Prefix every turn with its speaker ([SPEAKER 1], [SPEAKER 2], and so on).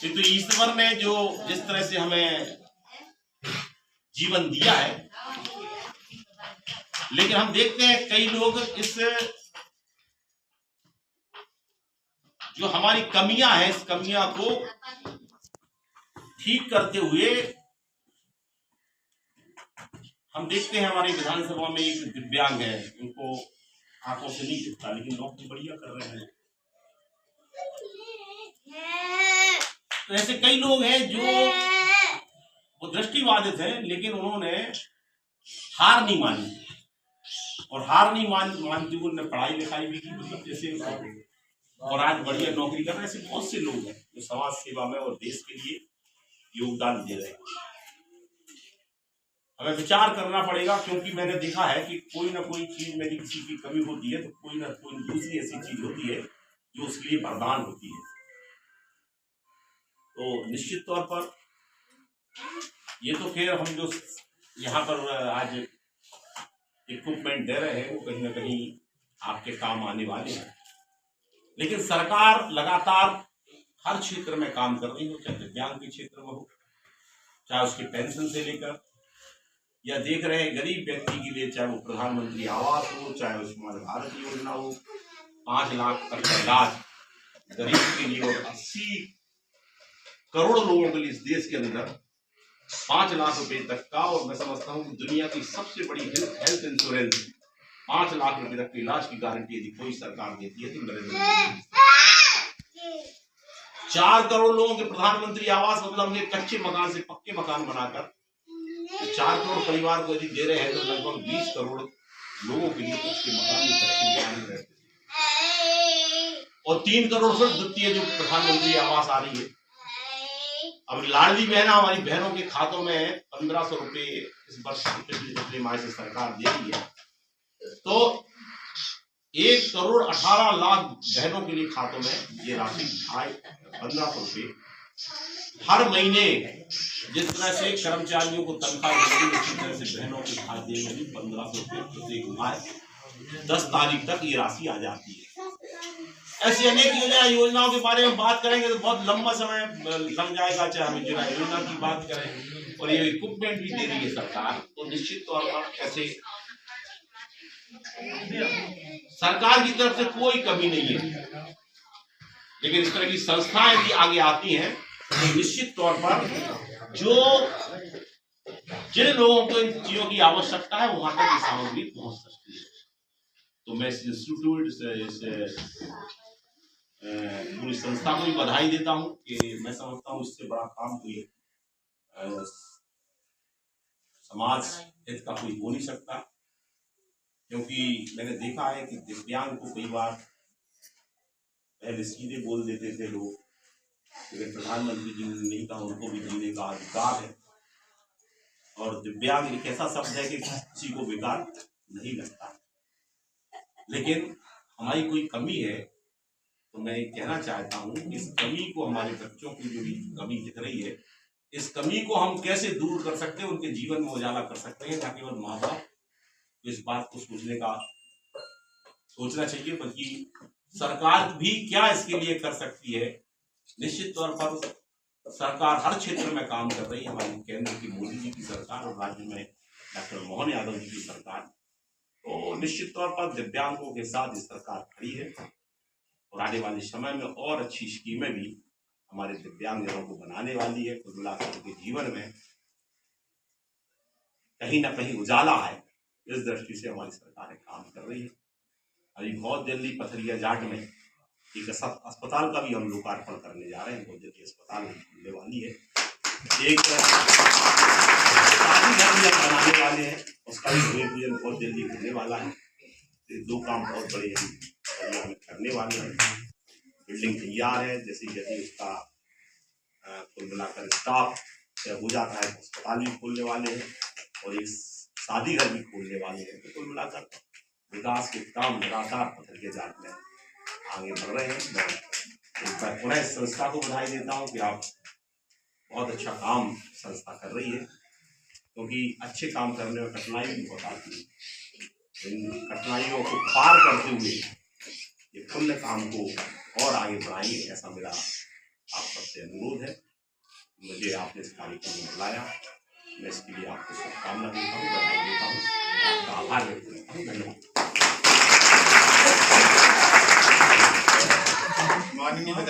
[SPEAKER 1] तो ईश्वर ने जो जिस तरह से हमें जीवन दिया है, लेकिन हम देखते हैं कई लोग इस जो हमारी कमियां हैं, इस कमियां को ठीक करते हुए हम देखते हैं हमारी विधानसभा में एक दिव्यांग है, उनको आंखों से नहीं दिखता, लेकिन लोग तो बढ़िया कर रहे हैं। तो ऐसे कई लोग हैं जो वो दृष्टिबाधित हैं, लेकिन उन्होंने हार नहीं मानी, और हार नहीं मानते हुए उन्होंने पढ़ाई लिखाई भी की, मतलब जैसे, और आज बढ़िया नौकरी कर रहे हैं। ऐसे बहुत से लोग हैं जो समाज सेवा में और देश के लिए योगदान दे रहे हैं। हमें विचार करना पड़ेगा, क्योंकि मैंने देखा है कि कोई ना कोई चीज में किसी की कमी होती है तो कोई ना कोई दूसरी ऐसी चीज होती है जो उसके लिए वरदान होती है। तो निश्चित तौर पर ये तो खैर हम जो यहाँ पर आज इक्विपमेंट दे रहे हैं वो कहीं ना कहीं आपके काम आने वाले हैं, लेकिन सरकार लगातार हर क्षेत्र में काम कर रही हो, चाहे दिव्यांग के क्षेत्र में हो, चाहे उसके पेंशन से लेकर, या देख रहे हैं गरीब व्यक्ति के लिए, चाहे वो प्रधानमंत्री आवास हो, चाहे आयुष्मान भारत योजना हो, 5 लाख तक का इलाज गरीब के लिए, और 80 करोड़ लोगों के लिए इस देश के अंदर 5 लाख रुपए तक का। और मैं समझता हूँ कि दुनिया की सबसे बड़ी हेल्थ इंश्योरेंस 5 लाख रुपए तक के इलाज की गारंटी यदि कोई सरकार देती है तो नरेंद्र मोदी। 4 करोड़ लोगों के प्रधानमंत्री आवास, मतलब उन्हें कच्चे मकान से पक्के मकान बनाकर 4 करोड़ परिवार को यदि दे रहे हैं तो लगभग 20 करोड़ लोगों के लिए कच्चे मकान में कच्चे मकान में रहते हैं। और 3 करोड़ फिर द्वितीय जो प्रधानमंत्री आवास आ रही है। अब लाडली बहना हमारी बहनों के खातों में 1500 रुपए इस वर्ष पिछले माह से सरकार दे रही है, तो 1 करोड़ 18 लाख बहनों के लिए खातों में ये राशि आए 1500 रुपए हर महीने। जिस तरह से कर्मचारियों को तनख्वाह मिलती है, उसी तरह से बहनों के खाते में भी 1500 रुपए प्रत्येक माह 10 तारीख तक ये राशि आ जाती है। ऐसी अनेक योजनाओं के बारे में बात करेंगे तो बहुत लंबा समय लग जाएगा, चाहे हम जिला योजना की बात करें, और ये इक्विपमेंट भी दे रही है सरकार, तो निश्चित तौर पर ऐसे सरकार की तरफ से कोई कमी नहीं है। लेकिन इस तरह की संस्थाएं भी आगे आती हैं तो निश्चित तौर पर जो जिन लोगों को इन चीजों की आवश्यकता है वहां तक ये सामग्री पहुंच सकती है। तो मैं इस इंस्टीट्यूट पूरी संस्था को भी बधाई देता हूं कि मैं समझता हूं इससे बड़ा काम कोई समाज हित का कोई हो नहीं सकता, क्योंकि मैंने देखा है कि दिव्यांग को कई बार पहले सीधे बोल देते थे लोग, लेकिन प्रधानमंत्री जी ने नहीं कहा उनको भी जीने का अधिकार है, और दिव्यांग एक ऐसा शब्द है कि किसी को बेकार नहीं लगता। लेकिन हमारी कोई कमी है तो मैं कहना चाहता हूं कि इस कमी को, हमारे बच्चों की जो भी कमी दिख रही है, इस कमी को हम कैसे दूर कर सकते हैं, उनके जीवन में उजाला कर सकते हैं, ताकि केवल माँ बाप इस बात को सोचना चाहिए, बल्कि सरकार भी क्या इसके लिए कर सकती है। निश्चित तौर पर सरकार हर क्षेत्र में काम कर रही है, हमारी केंद्र की मोदी जी की सरकार और राज्य में डॉक्टर मोहन यादव जी की सरकार, तो निश्चित तौर पर दिव्यांगों के साथ इस सरकार खड़ी है, और आने वाले समय में और अच्छी स्कीमें भी हमारे दिव्यांगजनों को बनाने वाली है। कुल मिलाकर उनके जीवन में कहीं ना कहीं उजाला है, इस दृष्टि से हमारी सरकारें काम कर रही है। अभी बहुत जल्दी पथरिया जाट में एक अस्पताल का भी हम लोकार्पण करने जा रहे हैं, बहुत जल्दी अस्पताल खुलने वाली है। एक शादी घर भी हम बनाने वाले हैं, उसका भी भूमि पूजन बहुत जल्दी होने वाला है। 2 काम बहुत बड़े हम करने वाले हैं। बिल्डिंग तैयार है, जैसे जैसे उसका कुल मिलाकर स्टाफ हो जाता है, अस्पताल भी खोलने वाले हैं और एक शादी घर भी खोलने वाले हैं। तो कुल मिलाकर विकास के काम लगातार पथरिया जाट में आगे बढ़ रहे हैं। मैं एक बार पुनः इस संस्था को बधाई देता हूँ कि आप बहुत अच्छा काम संस्था कर रही है, क्योंकि अच्छे काम करने में कठिनाई भी बहुत आती है। इन कठिनाइयों को पार करते हुए ये पुण्य काम को और आगे बढ़ाएंगे, ऐसा मेरा आप सबसे अनुरोध है, मुझे आपने इस कार्यक्रम में बुलाया, मैं इसके लिए आपको शुभकामना देता हूँ, बधाई देता हूँ, आपका आभार व्यक्त करता हूँ। धन्यवाद।